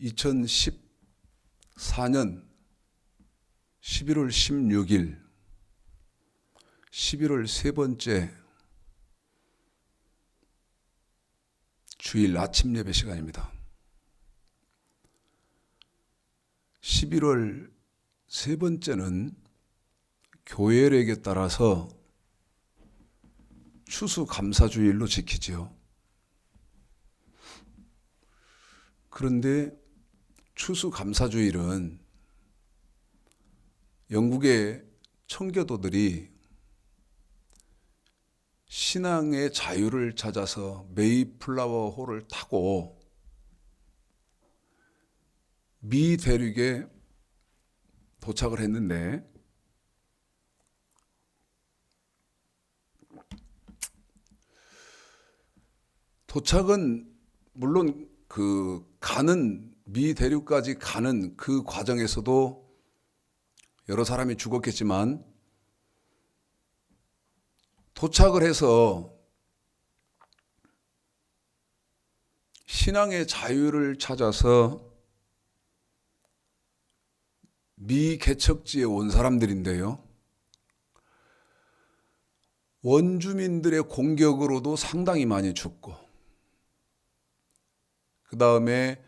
2014년 11월 16일 11월 세 번째 주일 아침 예배 시간입니다. 11월 세 번째는 교회력에 따라서 추수감사주일로 지키지요. 그런데 추수감사주일은 영국의 청교도들이 신앙의 자유를 찾아서 메이플라워 호를 타고 미 대륙에 도착을 했는데 도착은 물론 미 대륙까지 가는 그 과정에서도 여러 사람이 죽었겠지만 도착을 해서 신앙의 자유를 찾아서 미 개척지에 온 사람들인데요. 원주민들의 공격으로도 상당히 많이 죽고, 그 다음에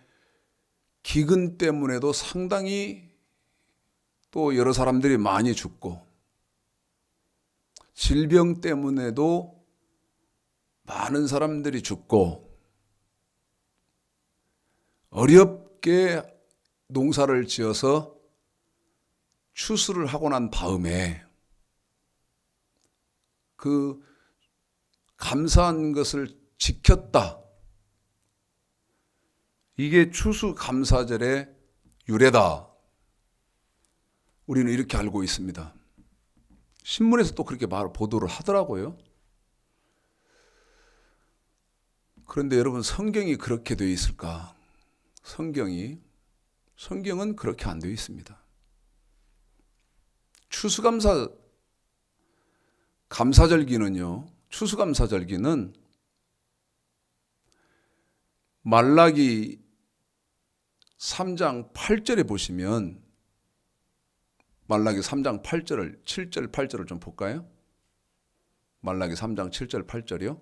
기근 때문에도 상당히 또 여러 사람들이 많이 죽고, 질병 때문에도 많은 사람들이 죽고, 어렵게 농사를 지어서 추수를 하고 난 다음에 그 감사한 것을 지켰다. 이게 추수감사절의 유래다. 우리는 이렇게 알고 있습니다. 신문에서 또 그렇게 보도를 하더라고요. 그런데 여러분, 성경이 그렇게 되어 있을까? 성경은 그렇게 안 되어 있습니다. 추수감사절기는 말라기 3장 8절에 보시면, 말라기 3장 8절을 7절 8절을 좀 볼까요? 말라기 3장 7절 8절이요.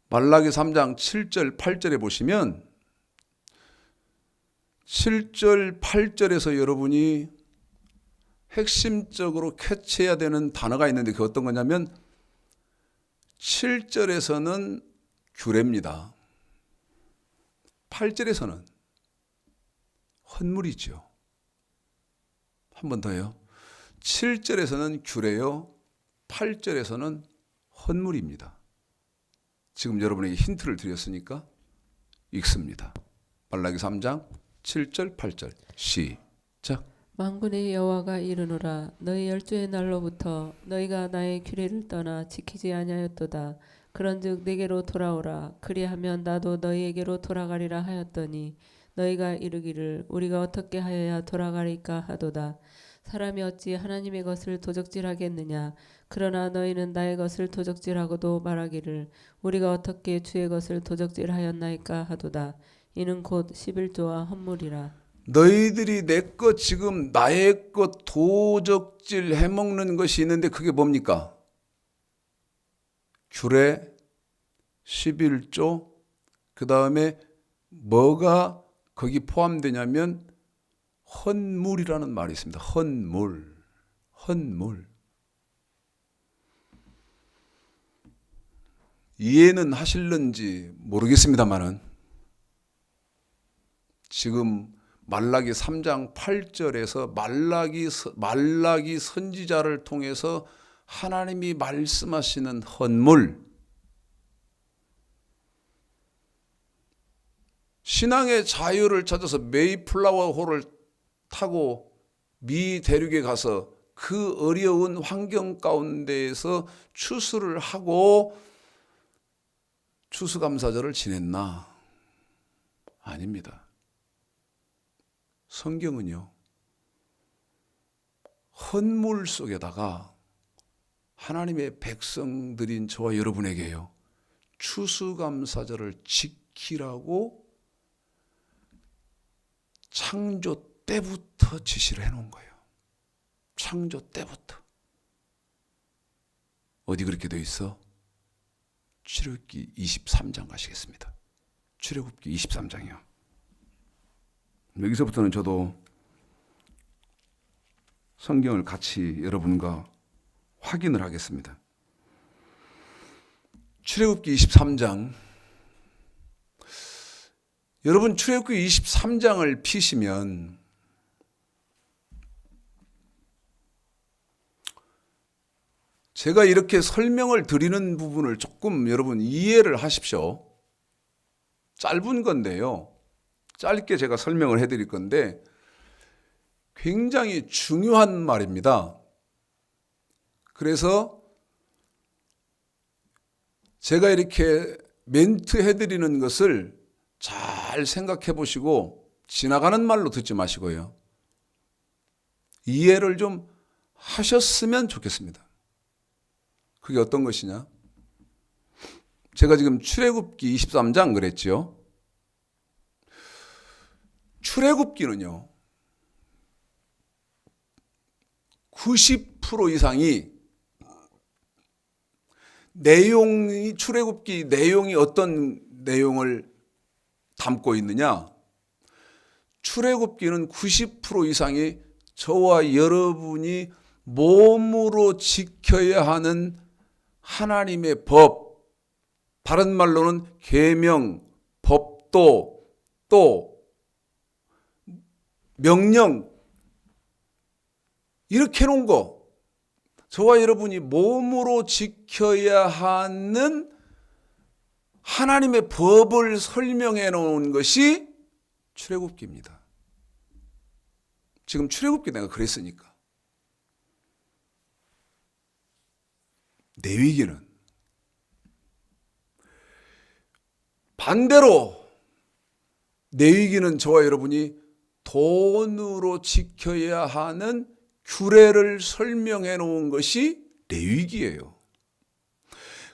말라기 3장 7절 8절에 보시면 7절 8절에서 여러분이 핵심적으로 캐치해야 되는 단어가 있는데 그게 어떤 거냐면 7절에서는 규례입니다. 8절에서는 헌물이죠. 한 번 더요. 7절에서는 규례요. 8절에서는 헌물입니다. 지금 여러분에게 힌트를 드렸으니까 읽습니다. 말라기 3장 7절 8절 시작. 만군의 여호와가 이르노라. 너희 열조의 날로부터 너희가 나의 규례를 떠나 지키지 아니하였도다. 그런즉 내게로 돌아오라. 그리하면 나도 너희에게로 돌아가리라 하였더니 너희가 이르기를 우리가 어떻게 하여야 돌아가리까 하도다. 사람이 어찌 하나님의 것을 도적질하겠느냐. 그러나 너희는 나의 것을 도적질하고도 말하기를 우리가 어떻게 주의 것을 도적질하였나이까 하도다. 이는 곧 11조와 헌물이라. 너희들이 내 것, 지금 나의 것 도적질 해먹는 것이 있는데 그게 뭡니까? 규례, 11조, 그 다음에 뭐가 거기 포함되냐면 헌물이라는 말이 있습니다. 헌물. 이해는 하실는지 모르겠습니다만은 지금 말라기 3장 8절에서 말라기 선지자를 통해서 하나님이 말씀하시는 헌물, 신앙의 자유를 찾아서 메이플라워 호를 타고 미 대륙에 가서 그 어려운 환경 가운데에서 추수를 하고 추수감사절을 지냈나? 아닙니다. 성경은요, 헌물 속에다가 하나님의 백성들인 저와 여러분에게요, 추수감사절을 지키라고 창조 때부터 지시를 해놓은 거예요. 창조 때부터. 어디 그렇게 돼 있어? 출애굽기 23장 가시겠습니다. 출애굽기 23장이요. 여기서부터는 저도 성경을 같이 여러분과 확인을 하겠습니다. 출애굽기 23장. 여러분 출애굽기 23장을 피시면 제가 이렇게 설명을 드리는 부분을 조금 여러분 이해를 하십시오. 짧은 건데요. 짧게 제가 설명을 해드릴 건데 굉장히 중요한 말입니다. 그래서 제가 이렇게 멘트 해드리는 것을 잘 생각해 보시고 지나가는 말로 듣지 마시고요. 이해를 좀 하셨으면 좋겠습니다. 그게 어떤 것이냐? 제가 지금 출애굽기 23장 그랬죠. 출애굽기는요, 90% 이상이 출애굽기 내용이 어떤 내용을 담고 있느냐? 출애굽기는 90% 이상이 저와 여러분이 몸으로 지켜야 하는 하나님의 법, 다른 말로는 계명, 법도, 또 명령, 이렇게 해놓은 거, 저와 여러분이 몸으로 지켜야 하는 하나님의 법을 설명해 놓은 것이 출애굽기입니다. 지금 출애굽기 내가 그랬으니까. 레위기는 반대로, 레위기는 저와 여러분이 돈으로 지켜야 하는 규례를 설명해 놓은 것이 레위기예요.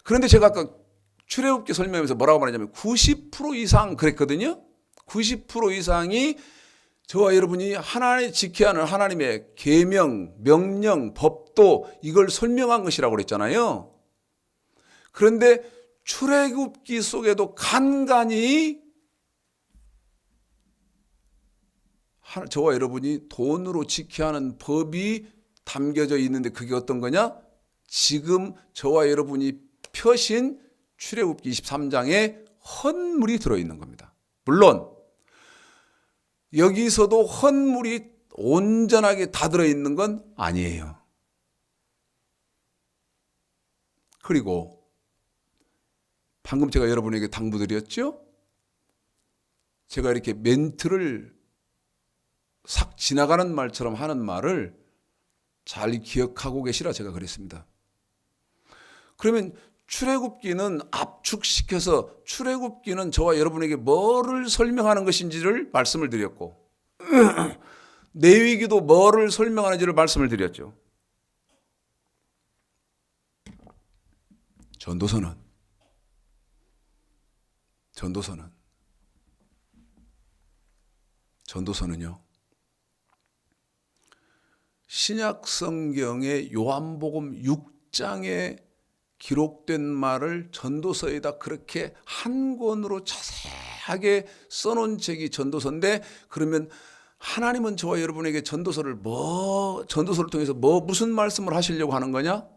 그런데 제가 아까 출애굽기 설명하면서 뭐라고 말하냐면 90% 이상 그랬거든요. 90% 이상이 저와 여러분이 하나님 지켜야 하는 하나님의 계명, 명령, 법도 이걸 설명한 것이라고 그랬잖아요. 그런데 출애굽기 속에도 간간히 저와 여러분이 돈으로 지켜야 하는 법이 담겨져 있는데 그게 어떤 거냐? 지금 저와 여러분이 펴신 출애굽기 23장에 헌물이 들어있는 겁니다. 물론 여기서도 헌물이 온전하게 다 들어있는 건 아니에요. 그리고 방금 제가 여러분에게 당부드렸죠? 제가 이렇게 멘트를 싹 지나가는 말처럼 하는 말을 잘 기억하고 계시라 제가 그랬습니다. 그러면 출애굽기는 압축시켜서 출애굽기는 저와 여러분에게 뭐를 설명하는 것인지를 말씀을 드렸고 레위기도 뭐를 설명하는지를 말씀을 드렸죠. 전도서는요, 신약 성경의 요한복음 6장에 기록된 말을 전도서에다 그렇게 한 권으로 자세하게 써놓은 책이 전도서인데, 그러면 하나님은 저와 여러분에게 전도서를 통해서 무슨 말씀을 하시려고 하는 거냐?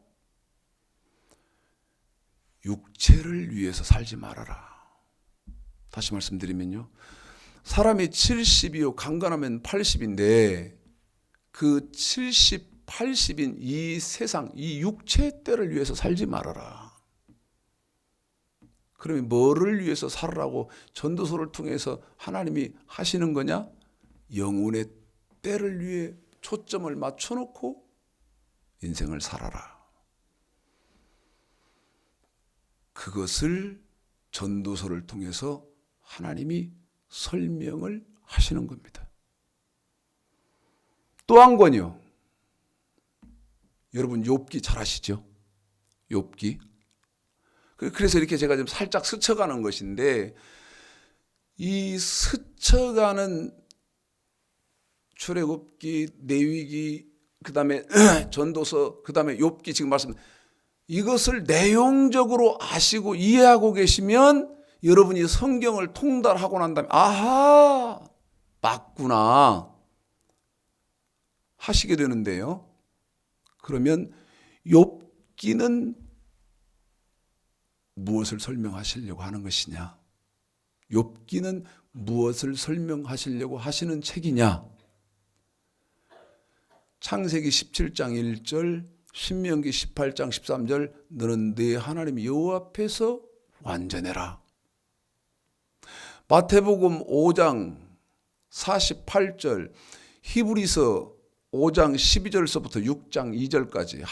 육체를 위해서 살지 말아라. 다시 말씀드리면요, 사람이 70이요 강건하면 80인데 그 70, 80인 이 세상, 이 육체의 때를 위해서 살지 말아라. 그러면 뭐를 위해서 살으라고 전도서를 통해서 하나님이 하시는 거냐? 영혼의 때를 위해 초점을 맞춰놓고 인생을 살아라. 그것을 전도서를 통해서 하나님이 설명을 하시는 겁니다. 또 한 권이요. 여러분 욥기 잘 아시죠? 욥기. 그래서 이렇게 제가 좀 살짝 스쳐가는 것인데, 이 스쳐가는 출애굽기, 레위기, 그다음에 전도서, 그다음에 욥기 지금 말씀, 이것을 내용적으로 아시고 이해하고 계시면 여러분이 성경을 통달하고 난 다음에 아하, 맞구나 하시게 되는데요. 그러면 욥기는 무엇을 설명하시려고 하는 것이냐? 욥기는 무엇을 설명하시려고 하시는 책이냐? 창세기 17장 1절, 신명기 18장 13절, 너는 네 하나님 여호와 앞에서 완전해라. 마태복음 5장 48절, 히브리서 5장 12절서부터 6장 2절까지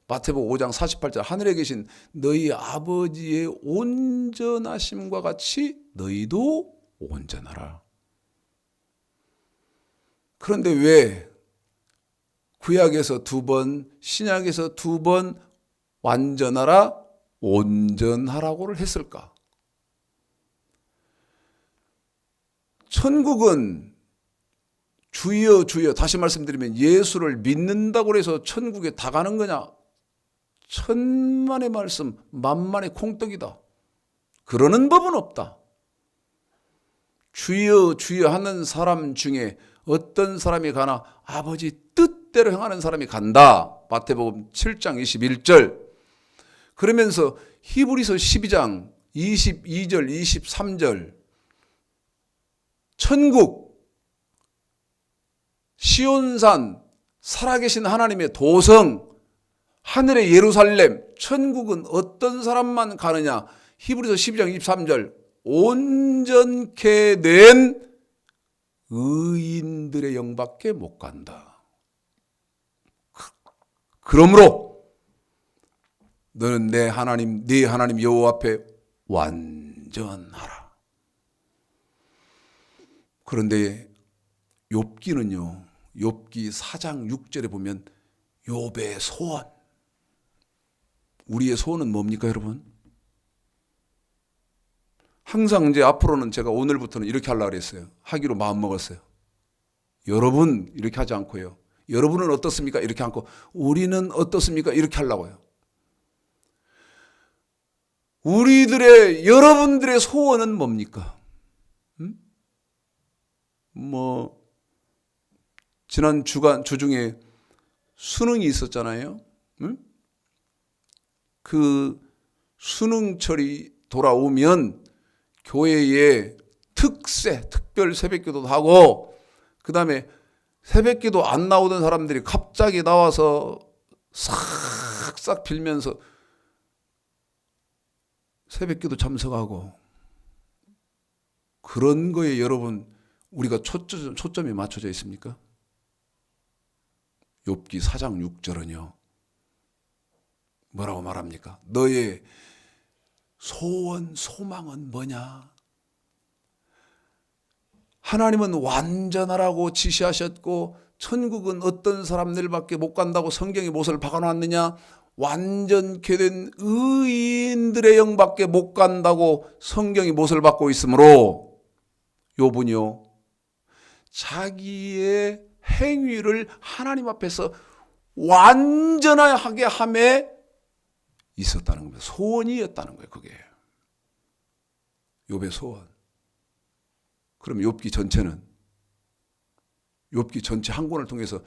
마태복음 5장 48절, 하늘에 계신 너희 아버지의 온전하심과 같이 너희도 온전하라. 그런데 왜 구약에서 2번, 신약에서 2번 완전하라, 온전하라고를 했을까? 천국은 주여 주여, 다시 말씀드리면 예수를 믿는다고 해서 천국에 다 가는 거냐? 천만의 말씀, 만만의 콩떡이다. 그러는 법은 없다. 주여 주여 하는 사람 중에 어떤 사람이 가나 아버지 뜻대로 행하는 사람이 간다. 마태복음 7장 21절. 그러면서 히브리서 12장 22절 23절, 천국, 시온산, 살아계신 하나님의 도성, 하늘의 예루살렘, 천국은 어떤 사람만 가느냐? 히브리서 12장 23절, 온전케 된 의인들의 영밖에 못 간다. 그러므로 너는 네 하나님 여호와 앞에 완전하라. 그런데 욥기는요, 욥기 4장 6절에 보면 욥의 소원, 우리의 소원은 뭡니까, 여러분? 항상 이제 앞으로는 제가 오늘부터는 이렇게 하려고 그랬어요. 하기로 마음 먹었어요. 여러분 이렇게 하지 않고요. 여러분은 어떻습니까? 이렇게 않고 우리는 어떻습니까? 이렇게 하려고요. 여러분들의 소원은 뭡니까? 지난 주중에 수능이 있었잖아요. 그 수능철이 돌아오면 교회에 특별 새벽기도도 하고, 그 다음에 새벽기도 안 나오던 사람들이 갑자기 나와서 싹싹 빌면서 새벽기도 참석하고, 그런 거에 여러분 우리가 초점이 맞춰져 있습니까? 욥기 4장 6절은요 뭐라고 말합니까? 너의 소원, 소망은 뭐냐? 하나님은 완전하라고 지시하셨고 천국은 어떤 사람들밖에 못 간다고 성경에 못을 박아놨느냐? 완전케 된 의인들의 영밖에 못 간다고 성경이 못을 받고 있으므로 욥은요 자기의 행위를 하나님 앞에서 완전하게 함에 있었다는 겁니다. 소원이었다는 거예요. 그게 욥의 소원. 그럼 욥기 전체 한 권을 통해서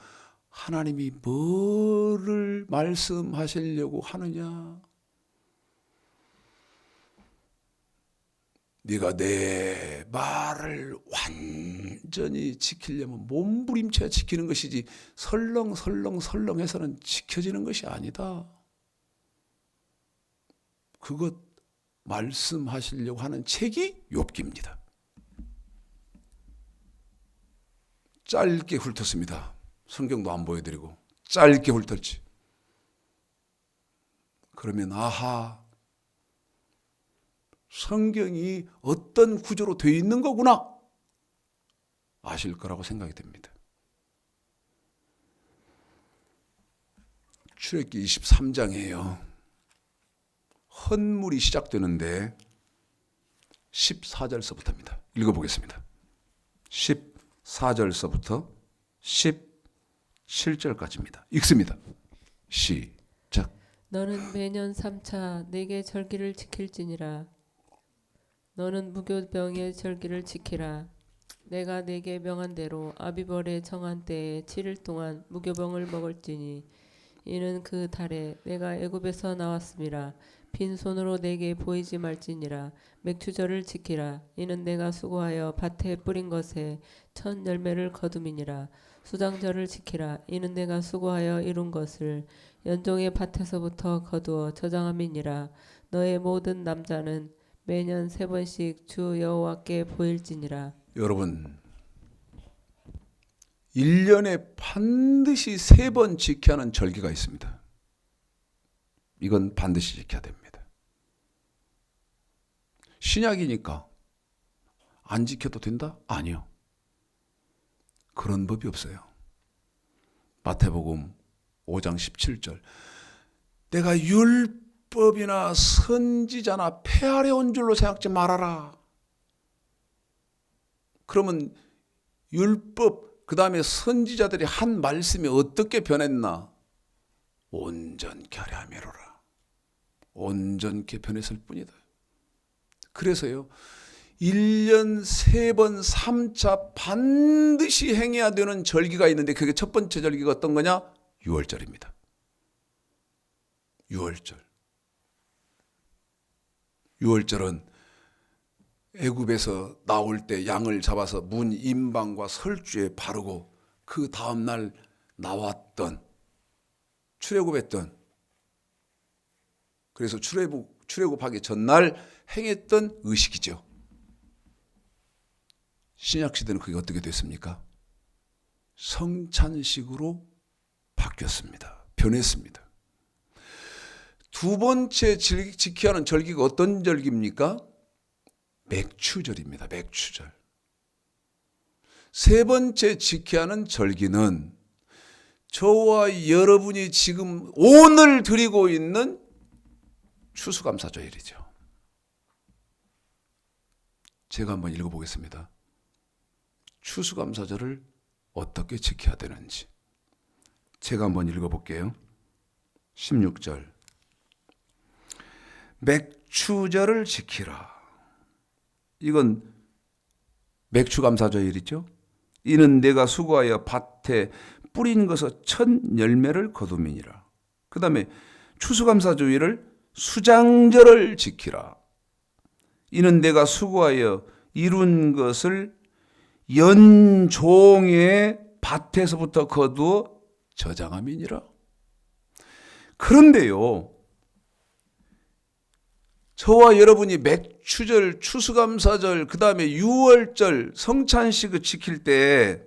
하나님이 뭐를 말씀하시려고 하느냐? 네가 내 말을 완전히 지키려면 몸부림쳐야 지키는 것이지 설렁설렁 해서는 지켜지는 것이 아니다. 그것 말씀하시려고 하는 책이 욥기입니다. 짧게 훑었습니다. 성경도 안 보여드리고 짧게 훑었지. 그러면 아하, 성경이 어떤 구조로 되어 있는 거구나 아실 거라고 생각이 됩니다. 출애굽기 23장이에요. 헌물이 시작되는데 14절서부터입니다. 읽어보겠습니다. 14절서부터 17절까지입니다. 읽습니다. 시작. 너는 매년 3차 내게 절기를 지킬지니라. 너는 무교병의 절기를 지키라. 내가 내게 명한 대로 아비벌의 정한 때에 7일 동안 무교병을 먹을지니 이는 그 달에 내가 애굽에서 나왔음이라. 빈손으로 내게 보이지 말지니라. 맥추절을 지키라. 이는 내가 수고하여 밭에 뿌린 것에 첫 열매를 거둠이니라. 수장절을 지키라. 이는 내가 수고하여 이룬 것을 연종의 밭에서부터 거두어 저장함이니라. 너의 모든 남자는 매년 3번씩 주 여호와께 보일지니라. 여러분, 1년에 반드시 3번 지켜야 하는 절기가 있습니다. 이건 반드시 지켜야 됩니다. 신약이니까 안 지켜도 된다? 아니요. 그런 법이 없어요. 마태복음 5장 17절. 내가 율법이나 선지자나 폐하려 온 줄로 생각지 말아라. 그러면 율법 그 다음에 선지자들이 한 말씀이 어떻게 변했나? 온전케 하려 함이로라. 온전케 변했을 뿐이다. 그래서요 1년 3번 3차 반드시 행해야 되는 절기가 있는데 그게 첫 번째 절기가 어떤 거냐? 유월절입니다. 유월절은 애굽에서 나올 때 양을 잡아서 문 임방과 설주에 바르고 그 다음날 나왔던 출애굽했던, 그래서 출애굽하기 전날 행했던 의식이죠. 신약시대는 그게 어떻게 됐습니까? 성찬식으로 바뀌었습니다. 변했습니다. 두 번째 지켜야 하는 절기가 어떤 절기입니까? 맥추절입니다. 맥추절. 세 번째 지켜야 하는 절기는 저와 여러분이 지금 오늘 드리고 있는 추수감사절이죠. 제가 한번 읽어보겠습니다. 추수감사절을 어떻게 지켜야 되는지 제가 한번 읽어볼게요. 16절. 맥추절을 지키라. 이건 맥추감사절이죠. 이는 내가 수고하여 밭에 뿌린 것의 첫 열매를 거둠이니라. 그 다음에 추수감사주일을 수장절을 지키라. 이는 내가 수고하여 이룬 것을 연종의 밭에서부터 거두어 저장함이니라. 그런데요, 저와 여러분이 맥추절, 추수감사절, 그 다음에 유월절, 성찬식을 지킬 때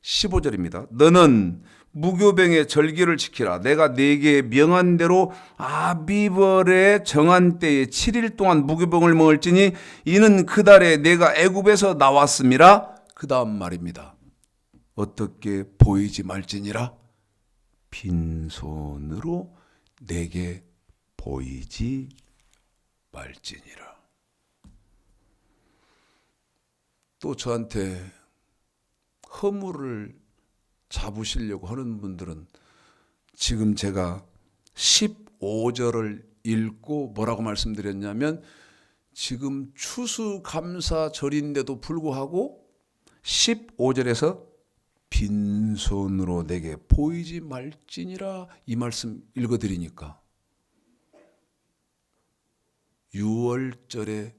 15절입니다. 너는 무교병의 절기를 지키라. 내가 네게 명한 대로 아비벌의 정한 때에 7일 동안 무교병을 먹을지니 이는 그 달에 내가 애굽에서 나왔음이라. 그 다음 말입니다. 어떻게 보이지 말지니라. 빈손으로 내게 보이지 말지니라. 또 저한테 허물을 잡으시려고 하는 분들은 지금 제가 15절을 읽고 뭐라고 말씀드렸냐면 지금 추수감사절인데도 불구하고 15절에서 빈손으로 내게 보이지 말지니라 이 말씀 읽어드리니까 6월절에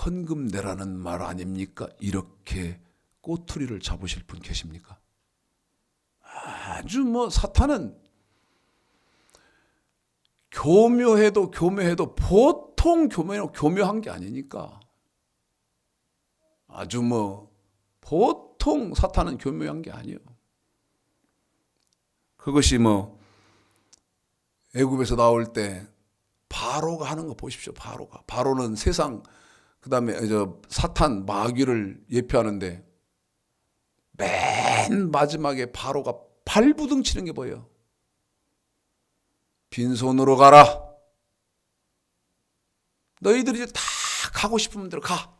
헌금 내라는 말 아닙니까? 이렇게 꼬투리를 잡으실 분 계십니까? 아주 사탄은 교묘해도 보통 교묘한 게 아니니까 아주 보통 사탄은 교묘한 게 아니에요. 그것이 애굽에서 나올 때 바로가 하는 거 보십시오. 바로는 세상 그다음에 사탄 마귀를 예표하는데 맨 마지막에 바로가 발부둥 치는 게 보여요. 빈손으로 가라. 너희들이 이제 다 가고 싶은 대로 가.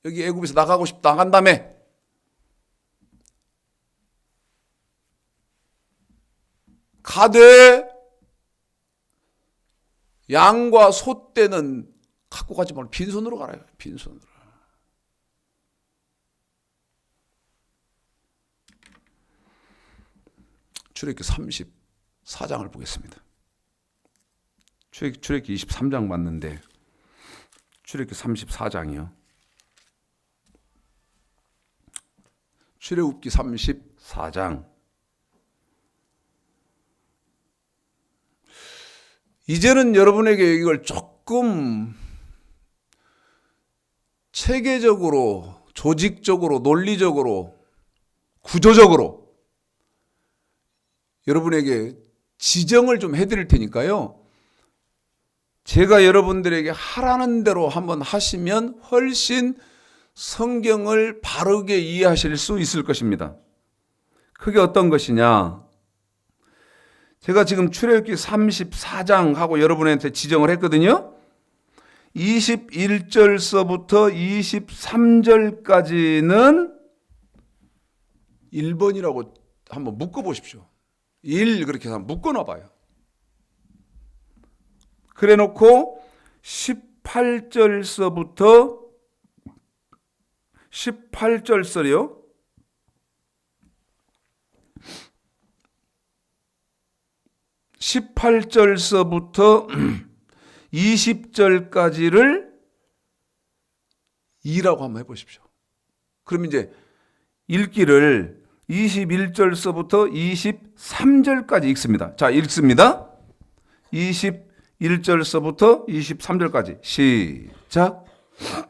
여기 애굽에서 나가고 싶다 나간다며. 가되 양과 소떼는 갖고 가지 말고 빈손으로 가라. 빈손으로. 출애굽기 34장을 보겠습니다. 출애굽기 23장 맞는데 출애굽기 34장이요. 출애굽기 34장. 이제는 여러분에게 이걸 조금 체계적으로, 조직적으로, 논리적으로, 구조적으로 여러분에게 지정을 좀 해드릴 테니까요. 제가 여러분들에게 하라는 대로 한번 하시면 훨씬 성경을 바르게 이해하실 수 있을 것입니다. 그게 어떤 것이냐? 제가 지금 출애굽기 34장 하고 여러분한테 지정을 했거든요. 21절서부터 23절까지는 1번이라고 한번 묶어보십시오. 1 그렇게 해서 묶어놔봐요. 그래 놓고 18절서부터 18절서요. 18절서부터 20절까지를 2라고 한번 해보십시오. 그럼 이제 읽기를 21절서부터 23절까지 읽습니다. 자, 읽습니다. 21절서부터 23절까지 시작.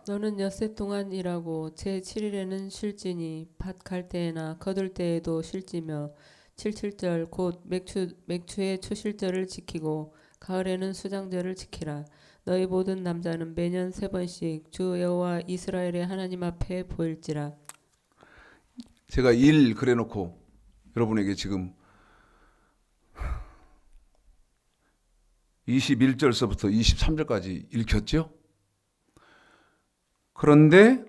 너는 엿새 동안 일하고 제7일에는 쉴지니 밭 갈 때에나 거둘 때에도 쉴지며 77절 곧 맥추의 초실절을 지키고 가을에는 수장절을 지키라. 너희 모든 남자는 매년 3번씩 주 여호와 이스라엘의 하나님 앞에 보일지라. 제가 1 그래놓고 여러분에게 지금 21절서부터 23절까지 읽혔죠? 그런데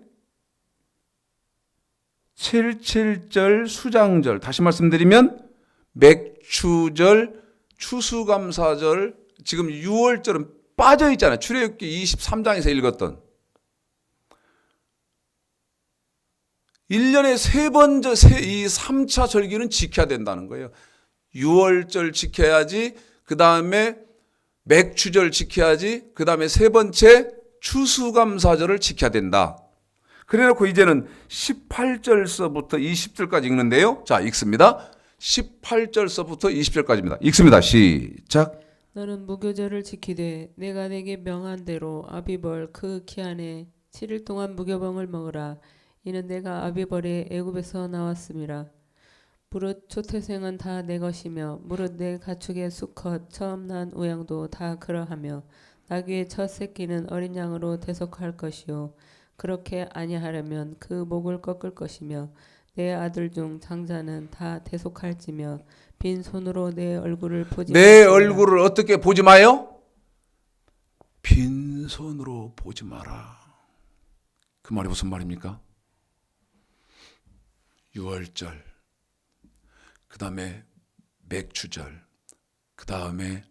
77절 수장절, 다시 말씀드리면 맥추절, 추수감사절, 지금 6월절은 빠져 있잖아요. 출애굽기 23장에서 읽었던 1년에 3번 이 3차 절기는 지켜야 된다는 거예요. 6월절 지켜야지, 그 다음에 맥추절 지켜야지, 그 다음에 세 번째 추수감사절을 지켜야 된다. 그래놓고 이제는 18절서부터 20절까지 읽는데요. 자, 읽습니다. 18절서부터 20절까지입니다. 읽습니다. 시작. 너는 무교절을 지키되 내가 내게 명한 대로 아비벌 그 기한에 7일 동안 무교병을 먹으라. 이는 내가 아비벌에 애굽에서 나왔음이라. 무릇 초태생은 다 내 것이며 무릇 내 가축의 수컷 처음 난 우양도 다 그러하며 나귀의 첫 새끼는 어린 양으로 대속할 것이요 그렇게 아니하려면 그 목을 꺾을 것이며 내 아들 중 장자는 다 대속할지며 빈 손으로 내 얼굴을 보지 내 말지니라. 얼굴을 어떻게 보지 마요? 빈손으로 보지 마라. 그 말이 무슨 말입니까? 6월절, 그 다음에 맥추절, 그 다음에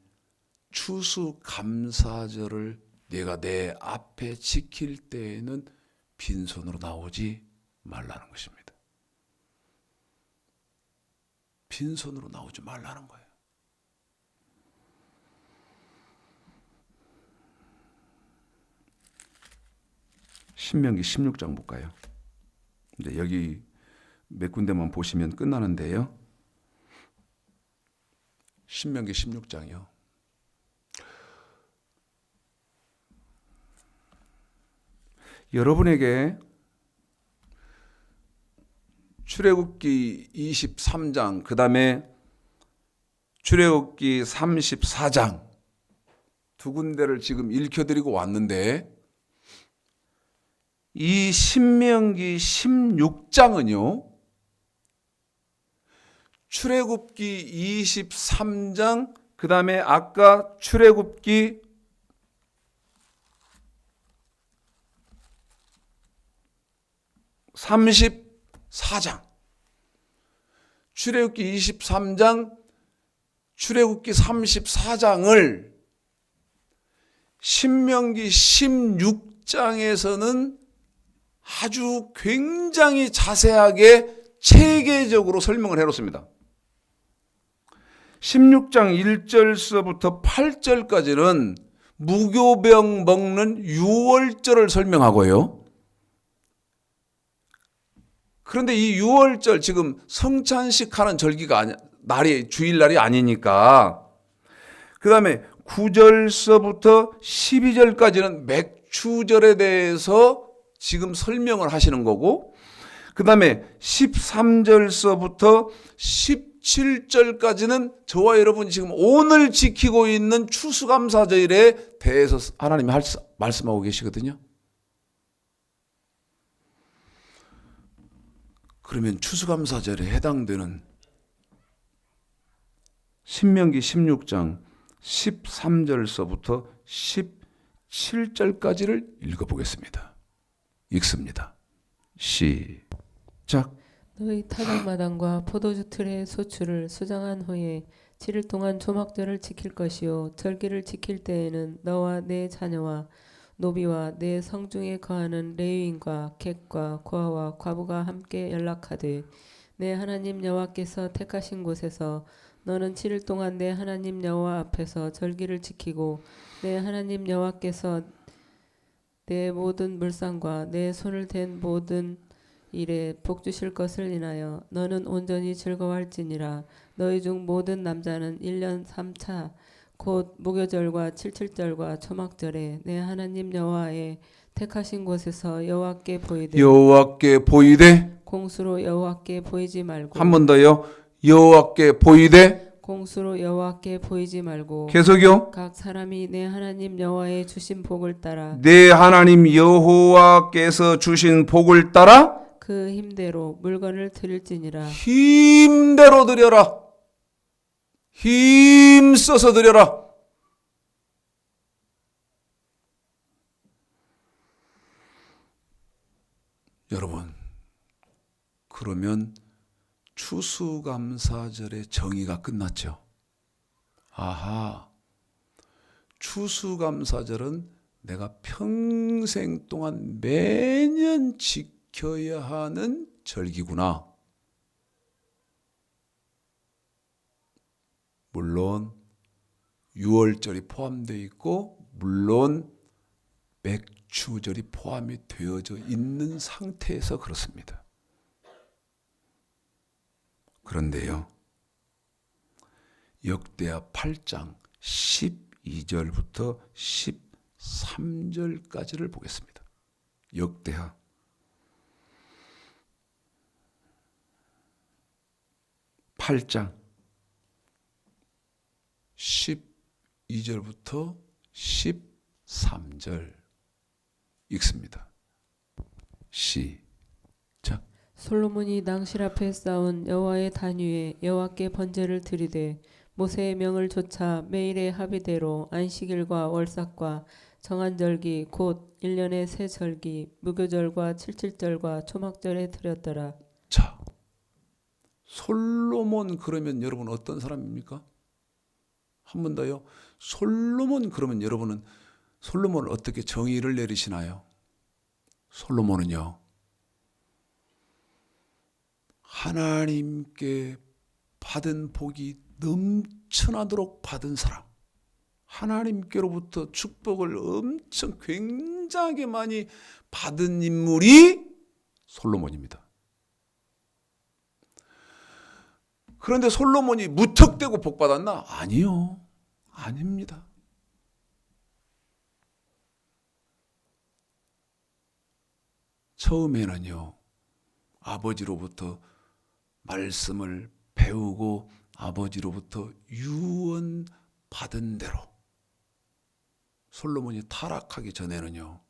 추수감사절을 내가 내 앞에 지킬 때에는 빈손으로 나오지 말라는 것입니다. 빈손으로 나오지 말라는 거예요. 신명기 16장 볼까요? 이제 여기 몇 군데만 보시면 끝나는데요. 신명기 16장이요. 여러분에게 출애굽기 23장, 그 다음에 출애굽기 34장 두 군데를 지금 읽혀드리고 왔는데 이 신명기 16장은요. 출애굽기 23장, 그 다음에 아까 출애굽기 34장, 출애굽기 23장, 출애굽기 34장을 신명기 16장에서는 아주 굉장히 자세하게 체계적으로 설명을 해놓습니다. 16장 1절서부터 8절까지는 무교병 먹는 유월절을 설명하고요. 그런데 이 유월절, 지금 성찬식 하는 절기가 날이 주일날이 아니니까, 그 다음에 9절서부터 12절까지는 맥추절에 대해서 지금 설명을 하시는 거고, 그 다음에 13절서부터 17절까지는 저와 여러분 지금 오늘 지키고 있는 추수감사절에 대해서 하나님이 말씀하고 계시거든요. 그러면 추수감사절에 해당되는 신명기 16장 13절서부터 17절까지를 읽어보겠습니다. 읽습니다. 시작. 너희 타작마당과 포도주 틀의 소출을 수정한 후에 7일 동안 조막절을 지킬 것이요 절기를 지킬 때에는 너와 내 자녀와 노비와 내 성중에 거하는 레위인과 객과 고아와 과부가 함께 연락하되 내 하나님 여호와께서 택하신 곳에서 너는 7일 동안 내 하나님 여호와 앞에서 절기를 지키고 내 하나님 여호와께서 내 모든 물상과 내 손을 댄 모든 일에 복 주실 것을 인하여 너는 온전히 즐거워할지니라. 너희 중 모든 남자는 1년 3차 곧 무교절과 칠칠절과 초막절에 내 하나님 여호와의 택하신 곳에서 여호와께 보이되 공수로 여호와께 보이지 말고. 한 번 더요. 여호와께 보이되 공수로 여호와께 보이지 말고. 계속요. 각 사람이 내 하나님 여호와의 주신 복을 따라 내 하나님 여호와께서 주신 복을 따라 그 힘대로 물건을 드릴지니라. 힘대로 드려라. 힘써서 드려라. 여러분, 그러면 추수감사절의 정의가 끝났죠. 아하, 추수감사절은 내가 평생 동안 매년 지켜야 하는 절기구나. 물론 유월절이 포함되어 있고 물론 맥추절이 포함이 되어져 있는 상태에서 그렇습니다. 그런데요, 역대하 8장 12절부터 13절까지를 보겠습니다. 역대하 8장 12절부터 13절 읽습니다. 시작. 솔로몬이 낭실 앞에 쌓은 여호와의 단 위에 여호와께 번제를 드리되 모세의 명을 좇아 매일의 합의대로 안식일과 월삭과 정한 절기 곧 1년의 새 절기 무교절과 칠칠절과 초막절에 드렸더라. 자, 솔로몬 그러면 여러분 어떤 사람입니까? 한 번 더요. 솔로몬 그러면 여러분은 솔로몬을 어떻게 정의를 내리시나요? 솔로몬은요, 하나님께 받은 복이 넘쳐나도록 받은 사람, 하나님께로부터 축복을 엄청 굉장히 많이 받은 인물이 솔로몬입니다. 그런데 솔로몬이 무턱대고 복 받았나? 아니요. 아닙니다. 처음에는요, 아버지로부터 말씀을 배우고 아버지로부터 유언 받은 대로 솔로몬이 타락하기 전에는요,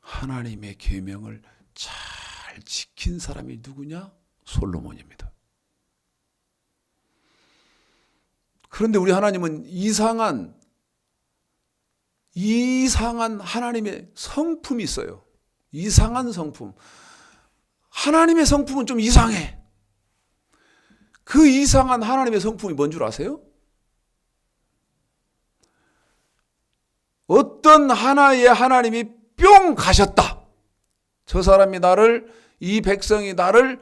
하나님의 계명을 잘 지킨 사람이 누구냐? 솔로몬입니다. 그런데 우리 하나님은 이상한 하나님의 성품이 있어요. 이상한 성품. 하나님의 성품은 좀 이상해. 그 이상한 하나님의 성품이 뭔 줄 아세요? 어떤 하나의 하나님이 뿅 가셨다. 저 사람이 나를, 이 백성이 나를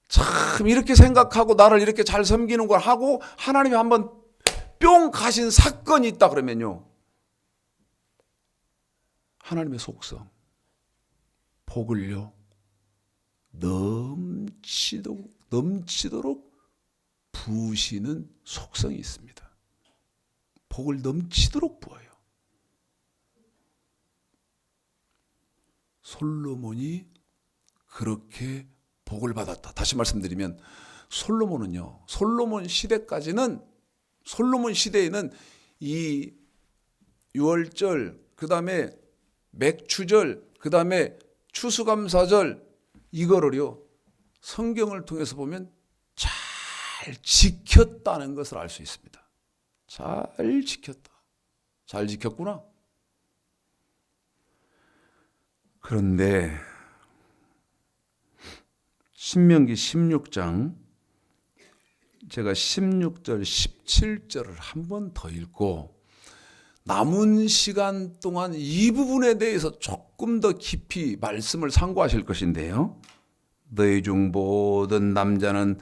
참 이렇게 생각하고 나를 이렇게 잘 섬기는 걸 하고 하나님이 한번 뿅 가신 사건이 있다 그러면요. 하나님의 속성, 복을요, 넘치도록 부으시는 속성이 있습니다. 복을 넘치도록 부어요. 솔로몬이 그렇게 복을 받았다. 다시 말씀드리면 솔로몬은요. 솔로몬 시대에는 이 유월절, 그다음에 맥추절, 그다음에 추수감사절 이거를요. 성경을 통해서 보면 잘 지켰다는 것을 알 수 있습니다. 잘 지켰다. 잘 지켰구나. 그런데 신명기 16장 제가 16절, 17절을 한 번 더 읽고 남은 시간 동안 이 부분에 대해서 조금 더 깊이 말씀을 상고하실 것인데요. 너희 중 모든 남자는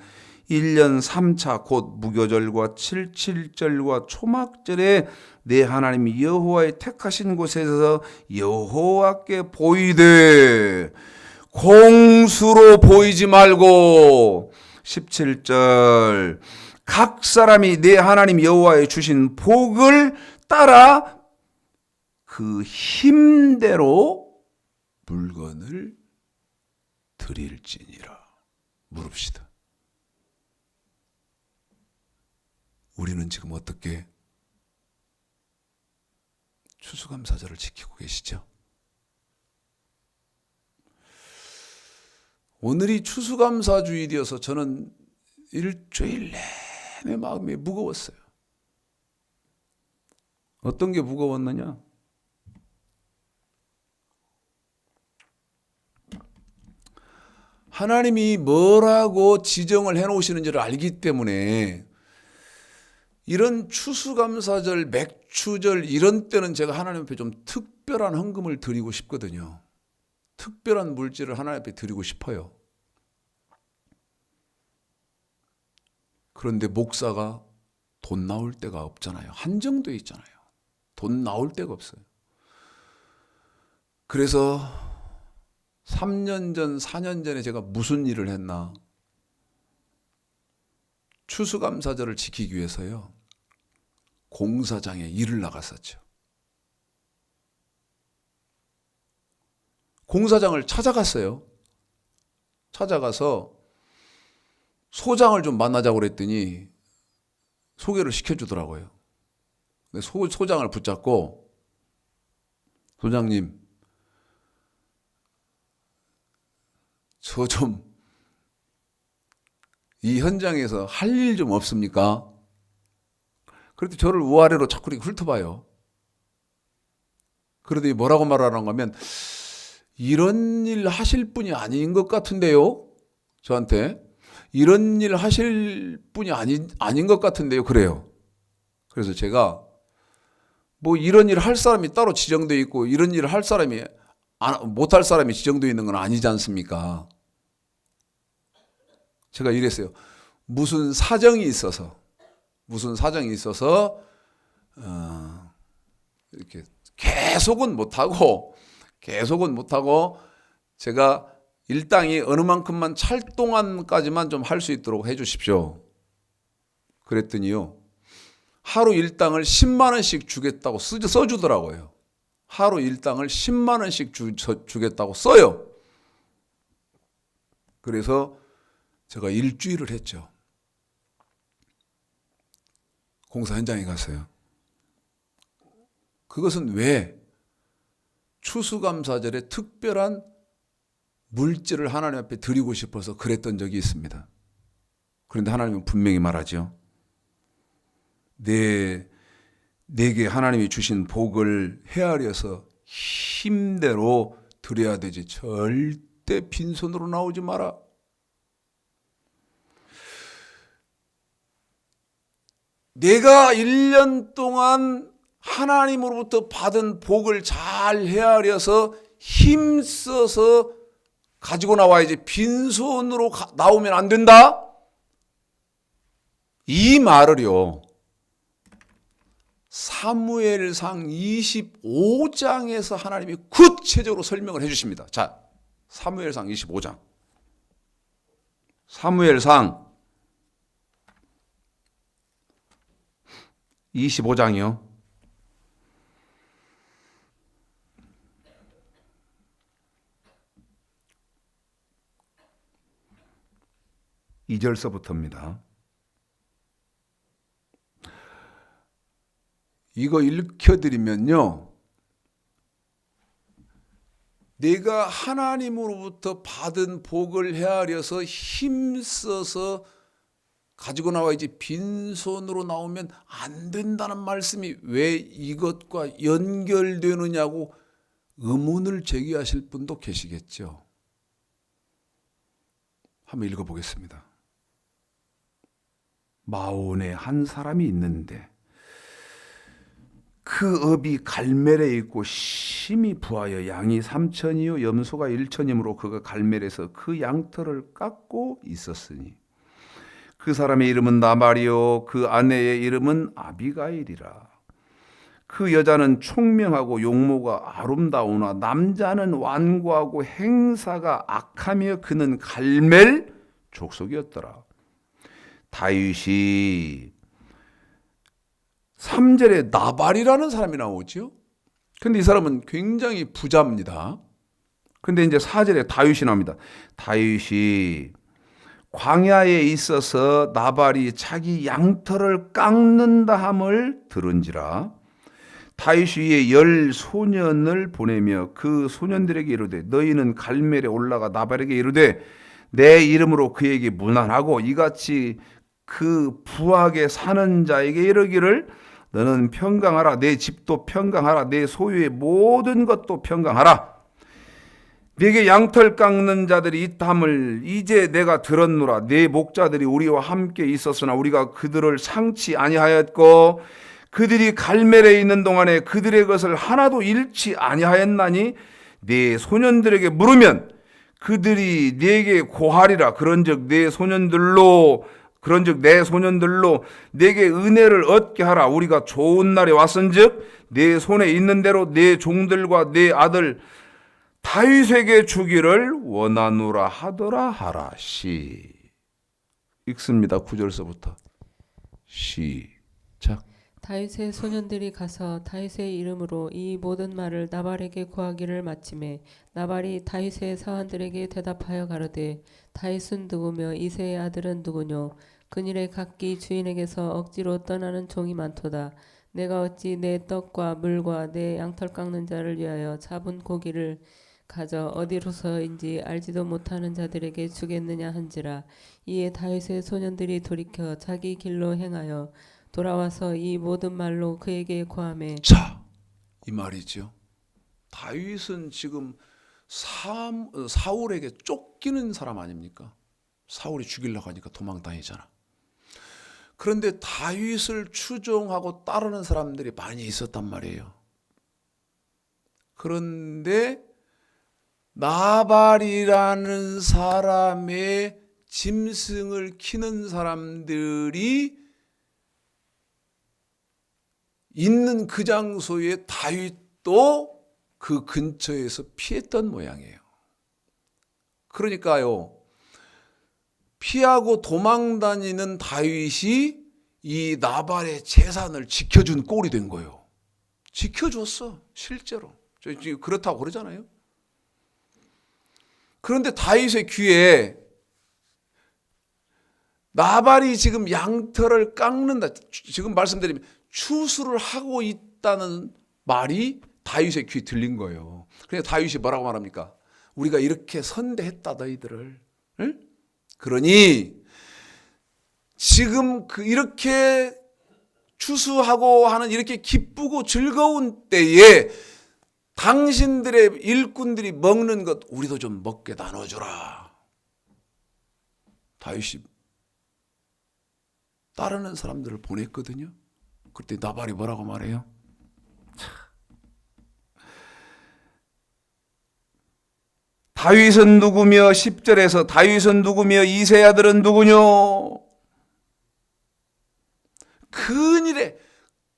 1년 3차 곧 무교절과 77절과 초막절에 내 하나님 여호와의 택하신 곳에서 여호와께 보이되 공수로 보이지 말고 17절 각 사람이 내 하나님 여호와의 주신 복을 따라 그 힘대로 물건을 드릴지니라. 물읍시다. 우리는 지금 어떻게 추수감사절을 지키고 계시죠? 오늘이 추수감사주일이어서 저는 일주일 내내 마음이 무거웠어요. 어떤 게 무거웠느냐? 하나님이 뭐라고 지정을 해놓으시는지를 알기 때문에 이런 추수감사절, 맥추절 이런 때는 제가 하나님 앞에 좀 특별한 헌금을 드리고 싶거든요. 특별한 물질을 하나님 앞에 드리고 싶어요. 그런데 목사가 돈 나올 데가 없잖아요. 한정돼 있잖아요. 돈 나올 데가 없어요. 그래서 3년 전, 4년 전에 제가 무슨 일을 했나? 추수감사절을 지키기 위해서요. 공사장에 일을 나갔었죠. 공사장을 찾아갔어요. 찾아가서 소장을 좀 만나자고 그랬더니 소개를 시켜주더라고요. 소장을 붙잡고 소장님 저 좀 이 현장에서 할 일 좀 없습니까? 그래도 저를 우아래로 자꾸 이렇게 훑어봐요. 그러더니 뭐라고 말하는 거면 이런 일 하실 분이 아닌 것 같은데요? 저한테 이런 일 하실 분이 아닌 것 같은데요? 그래요. 그래서 제가 뭐 이런 일 할 사람이 따로 지정되어 있고 이런 일을 할 사람이 못할 사람이 지정되어 있는 건 아니지 않습니까? 제가 이랬어요. 무슨 사정이 있어서 이렇게 계속은 못하고 제가 일당이 어느 만큼만 찰 동안까지만 좀 할 수 있도록 해 주십시오. 그랬더니요. 하루 일당을 10만 원씩 주겠다고 써주더라고요. 하루 일당을 10만 원씩 주겠다고 써요. 그래서 제가 일주일을 했죠. 공사 현장에 갔어요. 그것은 왜? 추수감사절에 특별한 물질을 하나님 앞에 드리고 싶어서 그랬던 적이 있습니다. 그런데 하나님은 분명히 말하죠. 내게 하나님이 주신 복을 헤아려서 힘대로 드려야 되지. 절대 빈손으로 나오지 마라. 내가 1년 동안 하나님으로부터 받은 복을 잘 헤아려서 힘써서 가지고 나와야지. 빈손으로 나오면 안 된다. 이 말을요, 사무엘상 25장에서 하나님이 구체적으로 설명을 해주십니다. 자, 사무엘상 25장. 사무엘상 25장이요. 2절서부터입니다. 이거 읽혀드리면요, 내가 하나님으로부터 받은 복을 헤아려서 힘써서 가지고 나와야지 빈손으로 나오면 안 된다는 말씀이 왜 이것과 연결되느냐고 의문을 제기하실 분도 계시겠죠. 한번 읽어보겠습니다. 마온에 한 사람이 있는데 그 업이 갈멜에 있고 심히 부하여 양이 3천이요 염소가 1천이므로 그가 갈멜에서 그 양털을 깎고 있었으니 그 사람의 이름은 나발이요 그 아내의 이름은 아비가일이라. 그 여자는 총명하고 용모가 아름다우나 남자는 완고하고 행사가 악하며 그는 갈멜 족속이었더라. 다윗이 3절에 나발이라는 사람이 나오죠. 근데 이 사람은 굉장히 부자입니다. 근데 이제 4절에 다윗이 나옵니다. 다윗이 광야에 있어서 나발이 자기 양털을 깎는다 함을 들은지라. 다윗이 이에 10 소년을 보내며 그 소년들에게 이르되 너희는 갈멜에 올라가 나발에게 이르되 내 이름으로 그에게 문안하고 이같이 그 부하게 사는 자에게 이르기를 너는 평강하라. 내 집도 평강하라. 내 소유의 모든 것도 평강하라. 네게 양털 깎는 자들이 있다함을 이제 내가 들었노라. 네 목자들이 우리와 함께 있었으나 우리가 그들을 상치 아니하였고 그들이 갈멜에 있는 동안에 그들의 것을 하나도 잃지 아니하였나니 네 소년들에게 물으면 그들이 네게 고하리라. 그런즉 내 소년들로 내게 은혜를 얻게 하라. 우리가 좋은 날에 왔은즉 내 손에 있는 대로 내 종들과 내 아들 다윗에게 주기를 원하노라 하더라 하라. 시 읽습니다. 9절서부터 시작. 다윗의 소년들이 가서 다윗의 이름으로 이 모든 말을 나발에게 고하기를 마치매 나발이 다윗의 사환들에게 대답하여 가로되 다윗은 누구며 이새의 아들은 누구뇨? 그일에 각기 주인에게서 억지로 떠나는 종이 많도다. 내가 어찌 내 떡과 물과 내 양털 깎는 자를 위하여 잡은 고기를 가져 어디로서인지 알지도 못하는 자들에게 주겠느냐 한지라. 이에 다윗의 소년들이 돌이켜 자기 길로 행하여 돌아와서 이 모든 말로 그에게 고하매. 자, 이 말이죠. 다윗은 지금 사울에게 쫓기는 사람 아닙니까? 사울이 죽이려고 하니까 도망다니잖아. 그런데 다윗을 추종하고 따르는 사람들이 많이 있었단 말이에요. 그런데 나발이라는 사람의 짐승을 키는 사람들이 있는 그 장소에 다윗도 그 근처에서 피했던 모양이에요. 그러니까요, 피하고 도망다니는 다윗이 이 나발의 재산을 지켜준 꼴이 된 거예요. 지켜줬어, 실제로. 그렇다고 그러잖아요. 그런데 다윗의 귀에 나발이 지금 양털을 깎는다, 지금 말씀드리면 추수를 하고 있다는 말이 다윗의 귀에 들린 거예요. 그래서 다윗이 뭐라고 말합니까? 우리가 이렇게 선대했다 너희들을. 응? 그러니 지금 이렇게 추수하고 하는 이렇게 기쁘고 즐거운 때에 당신들의 일꾼들이 먹는 것 우리도 좀 먹게 나눠주라. 다윗이 따르는 사람들을 보냈거든요. 그때 나발이 뭐라고 말해요? 다윗은 누구며 10절에서 다윗은 누구며 이새의 아들은 누구뇨?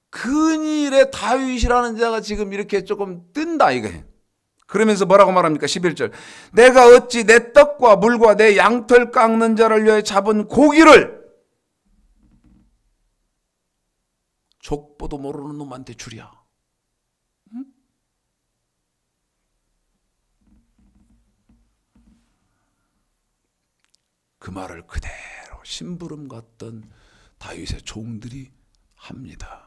근일의 다윗이라는 자가 지금 이렇게 조금 뜬다 이게. 그러면서 뭐라고 말합니까? 11절. 내가 어찌 내 떡과 물과 내 양털 깎는 자를 위해 잡은 고기를 족보도 모르는 놈한테 주랴. 응? 그 말을 그대로 심부름 같던 다윗의 종들이 합니다.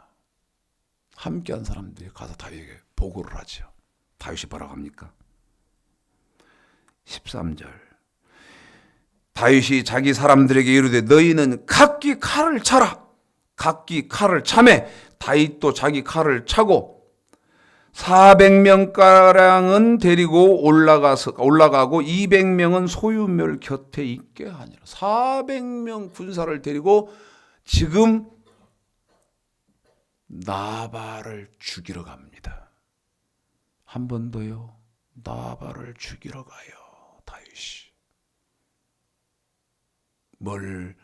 함께한 사람들이 가서 다윗에게 보고를 하죠. 다윗이 뭐라고 합니까? 13절. 다윗이 자기 사람들에게 이르되 너희는 각기 칼을 차라. 각기 칼을 차매 다윗도 자기 칼을 차고 400명가량은 데리고 올라가고 200명은 소유물 곁에 있게 하니라. 400명 군사를 데리고 지금 나발을 죽이러 갑니다. 한 번 더요. 나발을 죽이러 가요. 다윗이. 뭘로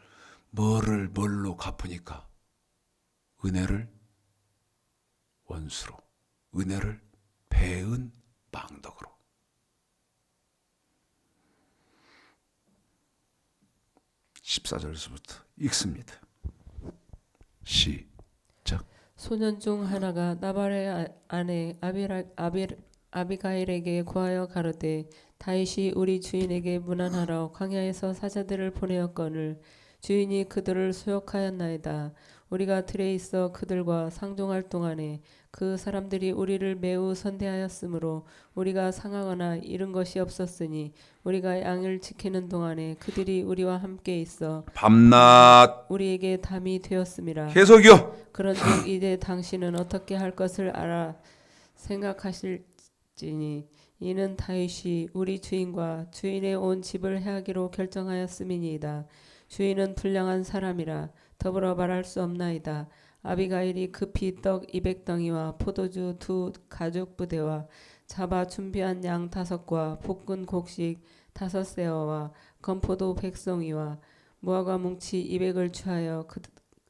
갚으니까? 은혜를 원수로, 은혜를 배은 망덕으로. (14절에서부터) 읽습니다. 시작. 소년 중 하나가 나발의 아내 아비가일에게 구하여 가로되 다윗이 우리 주인에게 문안하러 광야에서 사자들을 보내었거늘 주인이 그들을 수욕하였나이다. 우리가 들에 있어 그들과 상종할 동안에 그 사람들이 우리를 매우 선대하였으므로 우리가 상하거나 잃은 것이 없었으니 우리가 양을 지키는 동안에 그들이 우리와 함께 있어 밤낮 우리에게 담이 되었음이라. 계속이요. 그런즉 이제 당신은 어떻게 할 것을 알아 생각하실지니 이는 다윗이 우리 주인과 주인의 온 집을 해하기로 결정하였음이니이다. 주인은 불량한 사람이라 더불어 말할 수 없나이다. 아비가일이 급히 떡 200덩이와 포도주 2 가죽 부대와 잡아 준비한 양 5과 볶은 곡식 5세어와 건포도 100송이와 무화과 뭉치 200을 취하여 그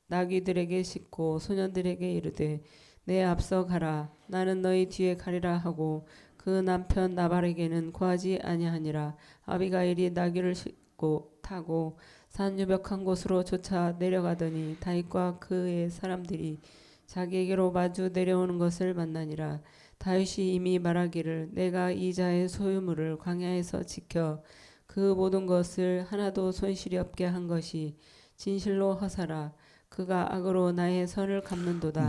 나귀들에게 싣고 소년들에게 이르되 내 앞서 가라. 나는 너희 뒤에 가리라 하고 그 남편 나발에게는 구하지 아니하니라. 아비가일이 나귀를 싣고 타고 산 유벽한 곳으로 쫓아 내려가더니 다윗과 그의 사람들이 자기에게로 마주 내려오는 것을 만나니라. 다윗이 이미 말하기를 내가 이 자의 소유물을 광야에서 지켜 그 모든 것을 하나도 손실이 없게 한 것이 진실로 허사라. 그가 악으로 나의 선을 갚는도다.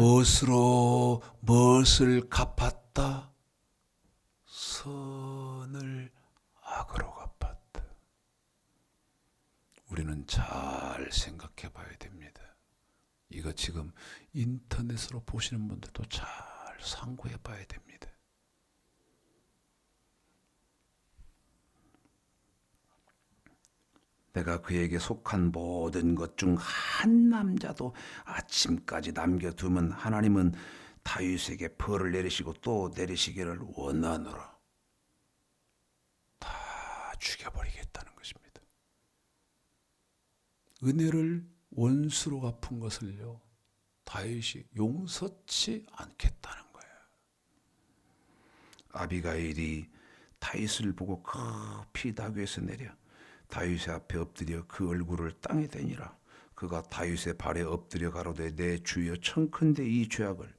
무엇을 갚았다? 선을 악으로 갚았다. 우리는 잘 생각해 봐야 됩니다. 이거 지금 인터넷으로 보시는 분들도 잘 상고해 봐야 됩니다. 내가 그에게 속한 모든 것 중 한 남자도 아침까지 남겨두면 하나님은 다윗에게 벌을 내리시고 또 내리시기를 원하노라. 다 죽여버리겠다는 것입니다. 은혜를 원수로 갚은 것을요, 다윗이 용서치 않겠다는 거예요. 아비가일이 다윗을 보고 급히 나귀에서 내려 다윗의 앞에 엎드려 그 얼굴을 땅에 대니라. 그가 다윗의 발에 엎드려 가로되 내 주여 청컨대 이 죄악을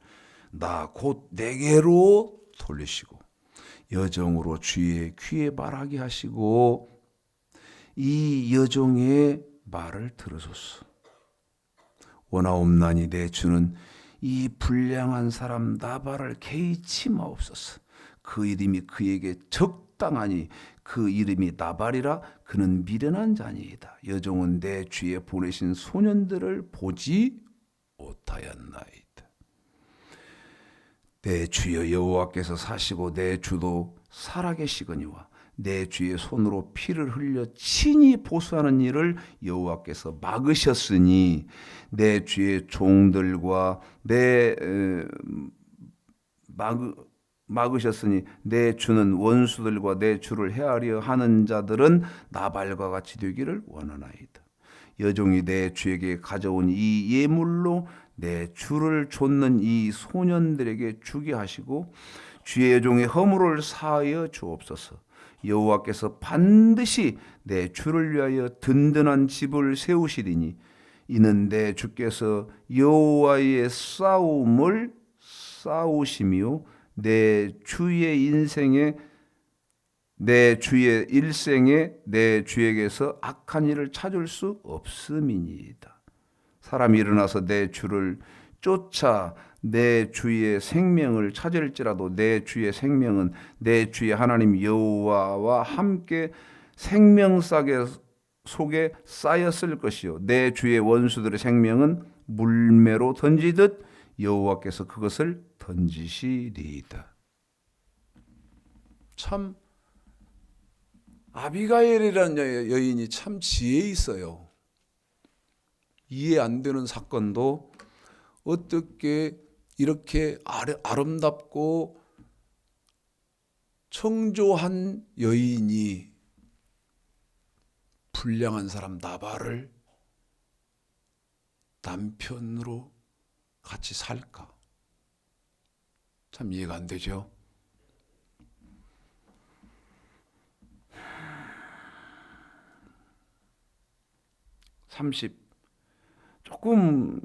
나 곧 내게로 돌리시고 여종으로 주의 귀에 말하게 하시고 이 여종의 말을 들으소서. 원하옵나니 내 주는 이 불량한 사람 나발을 개의치 마옵소서. 그 이름이 그에게 적당하니 그 이름이 나발이라. 그는 미련한 자니이다. 여종은 내 주에 보내신 소년들을 보지 못하였나이다. 내 주여 여호와께서 사시고 내 주도 살아계시거니와 내 주의 손으로 피를 흘려 친히 보수하는 일을 여호와께서 막으셨으니 내 주의 종들과 막으셨으니 내 주는 원수들과 내 주를 헤아려 하는 자들은 나발과 같이 되기를 원하나이다. 여종이 내 주에게 가져온 이 예물로 내 주를 좇는 이 소년들에게 주게 하시고 주의 여종의 허물을 사하여 주옵소서. 여호와께서 반드시 내 주를 위하여 든든한 집을 세우시리니 이는 내 주께서 여호와의 싸움을 싸우시며 내 주의 일생에 내 주에게서 악한 일을 찾을 수 없음이니이다. 사람이 일어나서 내 주를 쫓아 내 주의 생명을 찾을지라도 내 주의 생명은 내 주의 하나님 여호와와 함께 생명싸개 속에 쌓였을 것이요 내 주의 원수들의 생명은 물매로 던지듯 여호와께서 그것을 던지시리이다. 참 아비가일이라는 여인이 참 지혜 있어요. 이해 안 되는 사건도 어떻게 이렇게 아름답고 청조한 여인이 불량한 사람 나발을 남편으로 같이 살까? 참 이해가 안 되죠. 조금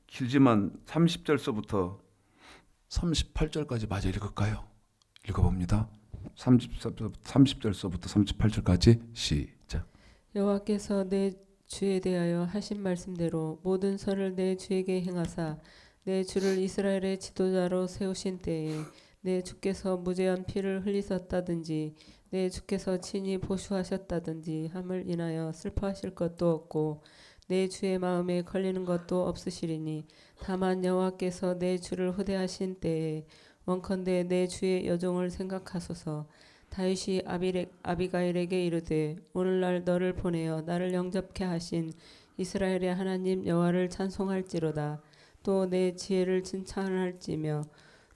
길지만 30절서부터 38절까지 마저 읽을까요? 읽어봅니다. 30절서부터 38절까지 시작. 여호와께서 내 주에 대하여 하신 말씀대로 모든 선을 내 주에게 행하사 내 주를 이스라엘의 지도자로 세우신 때에 내 주께서 무죄한 피를 흘리셨다든지 내 주께서 친히 보수하셨다든지 함을 인하여 슬퍼하실 것도 없고 내 주의 마음에 걸리는 것도 없으시리니 다만 여호와께서 내 주를 후대하신 때에 원컨대 내 주의 여종을 생각하소서. 다윗이 아비가일에게 이르되 오늘날 너를 보내어 나를 영접케 하신 이스라엘의 하나님 여호와를 찬송할지로다. 또 내 지혜를 칭찬할지며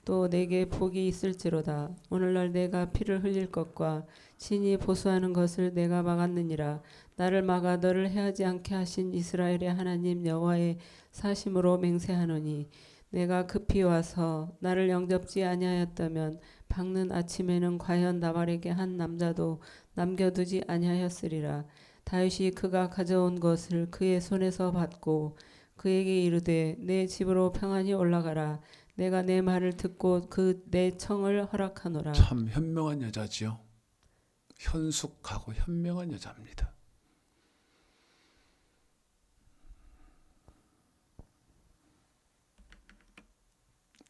또 내게 복이 있을지로다. 오늘날 내가 피를 흘릴 것과 친히 보수하는 것을 내가 막았느니라. 나를 막아 너를 해하지 않게 하신 이스라엘의 하나님 여호와의 사심으로 맹세하노니 내가 급히 와서 나를 영접지 아니하였다면 밝는 아침에는 과연 나발에게 한 남자도 남겨두지 아니하였으리라. 다윗이 그가 가져온 것을 그의 손에서 받고 그에게 이르되 내 집으로 평안히 올라가라. 내가 내 말을 듣고 그 내 청을 허락하노라. 참 현명한 여자지요. 현숙하고 현명한 여자입니다.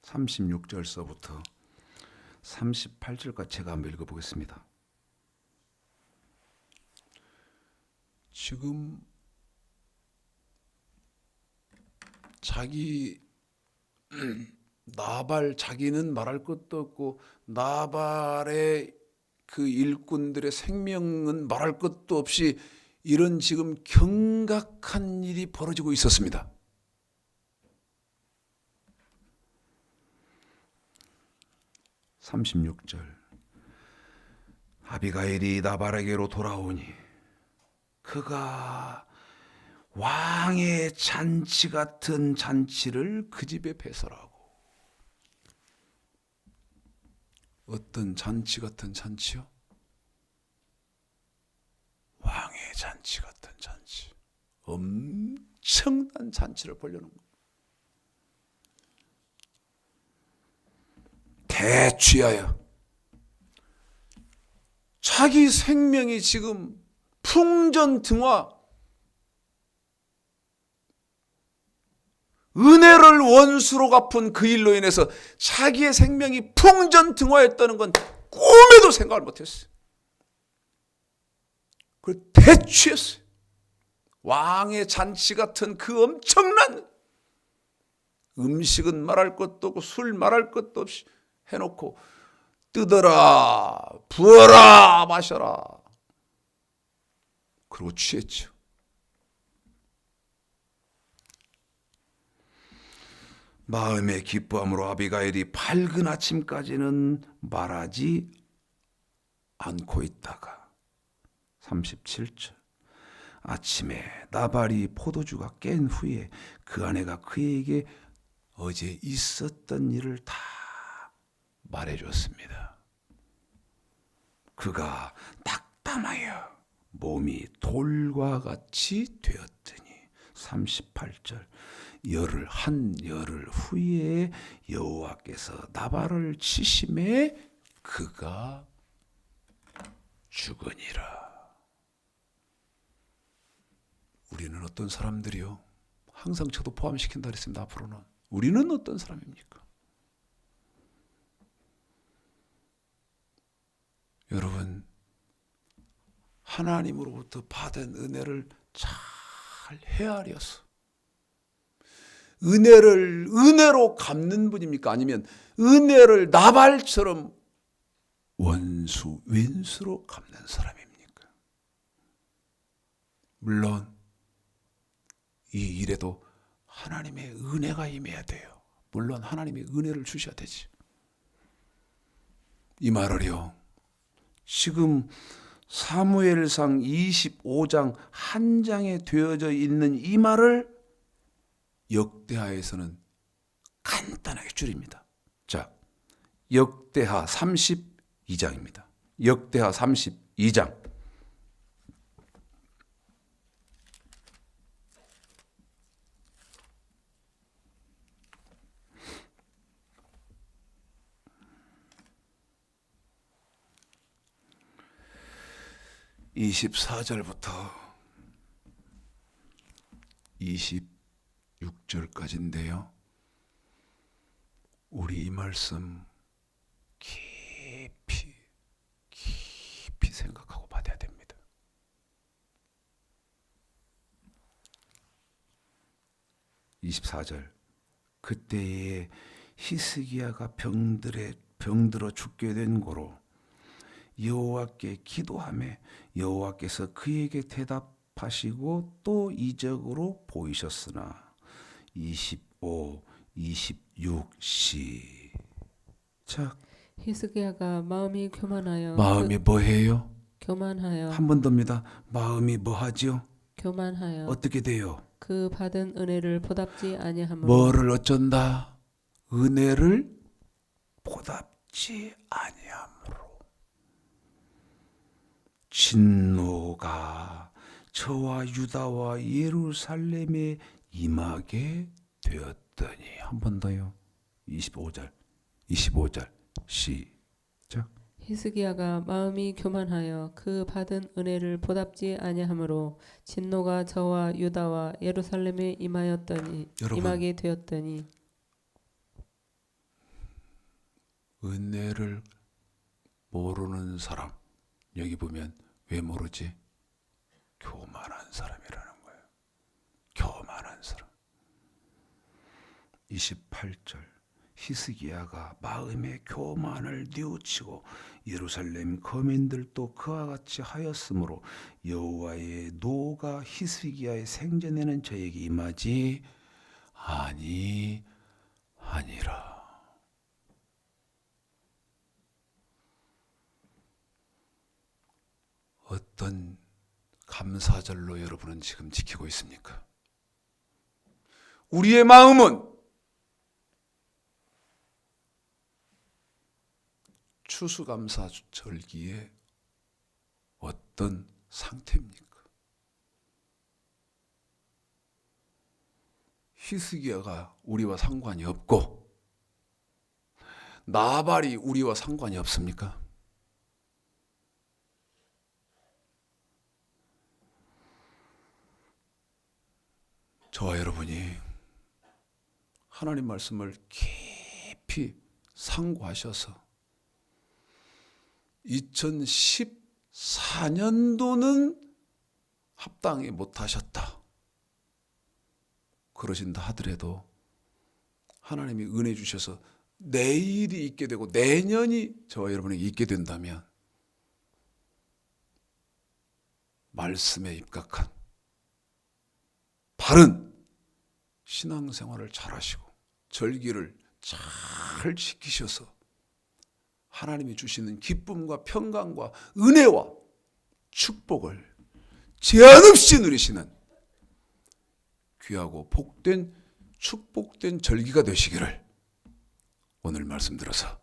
(36절서부터) 38절까지 제가 한번 읽어보겠습니다. 지금 자기는 말할 것도 없고 나발의 그 일꾼들의 생명은 말할 것도 없이 이런 지금 경각한 일이 벌어지고 있었습니다. 36절 아비가일이 나발에게로 돌아오니 그가 왕의 잔치 같은 잔치를 그 집에 배설하고. 어떤 잔치 같은 잔치요? 왕의 잔치 같은 잔치. 엄청난 잔치를 벌려놓은 거예요. 대취하여 자기 생명이 지금 풍전등화, 은혜를 원수로 갚은 그 일로 인해서 자기의 생명이 풍전등화했다는 건 꿈에도 생각을 못했어요. 그걸 대취했어요. 왕의 잔치 같은 그 엄청난 음식은 말할 것도 없고 술 말할 것도 없이 해놓고 뜯어라, 부어라, 마셔라. 그리고 취했죠. 마음의 기뻐함으로 아비가일이 밝은 아침까지는 말하지 않고 있다가 37절 아침에 나발이 포도주가 깬 후에 그 아내가 그에게 어제 있었던 일을 다 말해줬습니다. 그가 낙담하여 몸이 돌과 같이 되었더니 38절 열흘 후에 여호와께서 나발을 치심에 그가 죽으니라. 우리는 어떤 사람들이요? 항상 저도 포함시킨다 그랬습니다. 앞으로는 우리는 어떤 사람입니까? 여러분, 하나님으로부터 받은 은혜를 잘 헤아려서 은혜를 은혜로 갚는 분입니까? 아니면 은혜를 나발처럼 원수, 왼수로 갚는 사람입니까? 물론 이 일에도 하나님의 은혜가 임해야 돼요. 물론 하나님의 은혜를 주셔야 되지. 이 말을요, 지금 사무엘상 25장 한 장에 되어져 있는 이 말을 역대하에서는 간단하게 줄입니다. 자, 역대하 32장입니다. 역대하 32장. (24절부터) 26절까지인데요. 우리 이 말씀 깊이 생각하고 받아야 됩니다. 24절 그때에 히스기야가 병들어 죽게 된 고로 여호와께 기도하매 여호와께서 그에게 대답하시고 또 이적으로 보이셨으나 25, 26 시작. 히스기야가 마음이 교만하여 마음이 뭐해요? 교만하여 한 번 더입니다. 마음이 뭐하지요? 교만하여 어떻게 돼요? 그 받은 은혜를 보답지 아니하므로 뭐를 어쩐다? 은혜를 보답지 아니하므로 진노가 저와 유다와 예루살렘에 임하게 되었더니 한 번 더요. 25절 시작. 히스기야가 마음이 교만하여 그 받은 은혜를 보답지 아니하므로 진노가 저와 유다와 예루살렘에 임하게 되었더니 은혜를 모르는 사람 여기 보면 왜 모르지? 교만한 사람이라는 거예요. 교만한 사람. 28절 히스기야가 마음의 교만을 뉘우치고 예루살렘 거민들도 그와 같이 하였으므로 여호와의 노가 히스기야의 생전에는 저에게 임하지 아니하니라. 어떤 감사절로 여러분은 지금 지키고 있습니까? 우리의 마음은 추수감사절기에 어떤 상태입니까? 히스기야가 우리와 상관이 없고 나발이 우리와 상관이 없습니까? 저와 여러분이 하나님 말씀을 깊이 상고하셔서 2014년도는 합당히 못하셨다. 그러신다 하더라도 하나님이 은혜 주셔서 내일이 있게 되고 내년이 저와 여러분에게 있게 된다면 말씀에 입각한 바른 신앙생활을 잘하시고 절기를 잘 지키셔서 하나님이 주시는 기쁨과 평강과 은혜와 축복을 제한 없이 누리시는 귀하고 복된 축복된 절기가 되시기를 오늘 말씀 들어서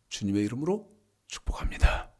주님의 이름으로 축복합니다.